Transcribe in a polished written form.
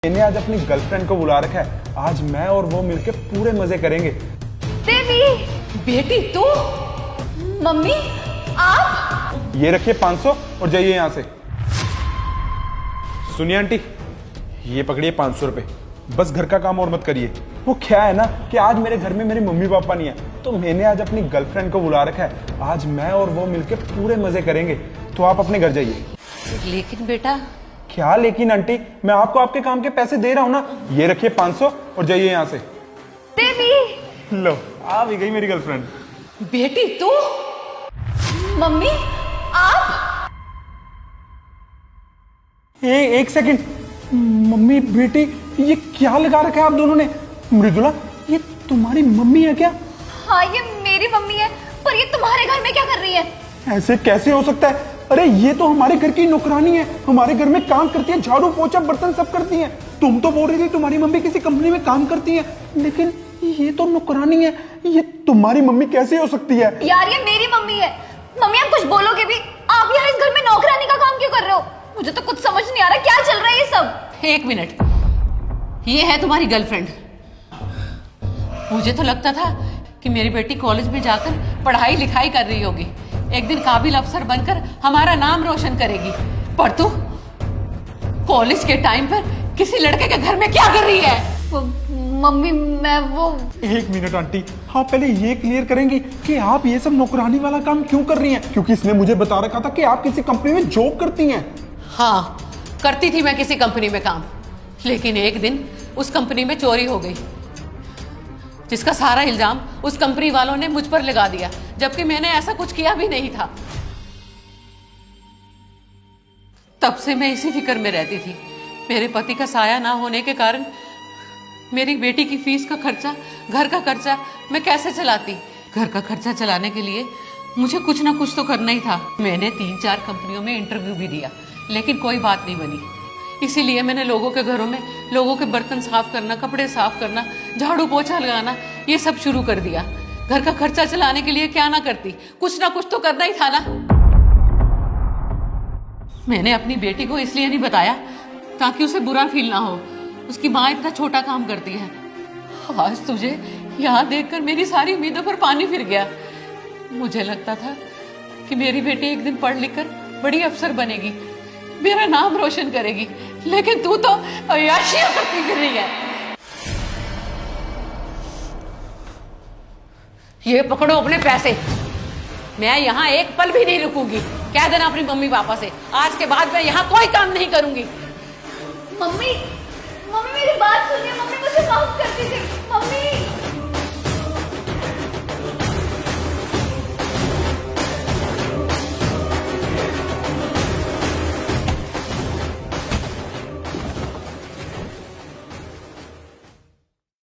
मैंने आज अपनी गर्लफ्रेंड को बुला रखा है। आज मैं और वो मिलके पूरे मजे करेंगे। देवी, बेटी तू, मम्मी आप। ये रखिए 500 और जाइए यहाँ से। सुनिए आंटी, ये पकड़िए 500 रुपए। बस घर का काम और मत करिए। वो क्या है ना कि आज मेरे घर में मेरे मम्मी पापा नहीं है, तो मैंने आज अपनी गर्लफ्रेंड को बुला रखा है। आज मैं और वो मिलके पूरे मजे करेंगे, तो आप अपने घर जाइए। लेकिन बेटा। क्या लेकिन आंटी, मैं आपको आपके काम के पैसे दे रहा हूँ ना। ये रखिए 500 और जाइए यहाँ से। देवी, लो, आ भी गई मेरी गर्लफ्रेंड। बेटी तू, मम्मी आप। एक सेकंड, मम्मी बेटी ये क्या लगा रखा है आप दोनों ने? मृदुला, ये तुम्हारी मम्मी है क्या? हाँ, ये मेरी मम्मी है, पर ये तुम्हारे घर में क्या कर रही है? ऐसे कैसे हो सकता है? अरे ये तो हमारे घर की नौकरानी है, हमारे घर में काम करती है, झाड़ू पोछा बर्तन सब करती है। तुम तो बोल रही थी तुम्हारी मम्मी किसी कंपनी में काम करती है, लेकिन ये तो नौकरानी है। ये तुम्हारी मम्मी कैसे हो सकती है? यार ये मेरी मम्मी है। मम्मी आप कुछ बोलोगे भी? आप यहाँ इस घर में नौकरानी का काम क्यों कर रहे हो? मुझे तो कुछ समझ नहीं आ रहा क्या चल रहा है ये सब। एक मिनट, ये है तुम्हारी गर्लफ्रेंड। मुझे तो लगता था कि मेरी बेटी कॉलेज में जाकर पढ़ाई लिखाई कर रही होगी, एक दिन काबिल अफसर बनकर हमारा नाम रोशन करेगी। पर तू कॉलेज के टाइम पर किसी लड़के के घर में क्या कर रही है? मम्मी मैं वो। एक मिनट आंटी, हाँ पहले ये क्लियर करेंगी कि आप ये सब नौकरानी वाला काम क्यों कर रही हैं? क्योंकि इसने मुझे बता रखा था कि आप किसी कंपनी में जॉब करती हैं। हाँ, करती थी मैं किसी कंपनी में काम, लेकिन एक दिन उस कंपनी में चोरी हो गई, जिसका सारा इल्जाम उस कंपनी वालों ने मुझ पर लगा दिया, जबकि मैंने ऐसा कुछ किया भी नहीं था। तब से मैं इसी फिक्र में रहती थी। मेरे पति का साया ना होने के कारण मेरी बेटी की फीस का खर्चा, घर का खर्चा मैं कैसे चलाती? घर का खर्चा चलाने के लिए मुझे कुछ ना कुछ तो करना ही था। मैंने 3-4 कंपनियों में इंटरव्यू भी दिया, लेकिन कोई बात नहीं बनी। इसीलिए मैंने लोगों के घरों में लोगों के बर्तन साफ करना, कपड़े साफ करना, झाड़ू पोछा लगाना, ये सब शुरू कर दिया। घर का खर्चा चलाने के लिए क्या ना करती, कुछ ना कुछ तो करना ही था ना। मैंने अपनी बेटी को इसलिए नहीं बताया ताकि उसे बुरा फील ना हो। उसकी माँ इतना छोटा काम करती है। आज तुझे यहाँ देखकर मेरी सारी उम्मीदों पर पानी फिर गया। मुझे लगता था कि मेरी बेटी एक दिन पढ़ लिख कर बड़ी अफसर बनेगी, मेरा नाम रोशन करेगी, लेकिन तू तो अय्याशियां करती फिर रही है। ये पकड़ो अपने पैसे। मैं यहाँ एक पल भी नहीं रुकूंगी। कह देना अपनी मम्मी पापा से, आज के बाद मैं यहाँ कोई काम नहीं करूंगी। मम्मी, मम्मी मेरी बात सुनिए। मम्मी मुझे माफ कर दीजिए। मम्मी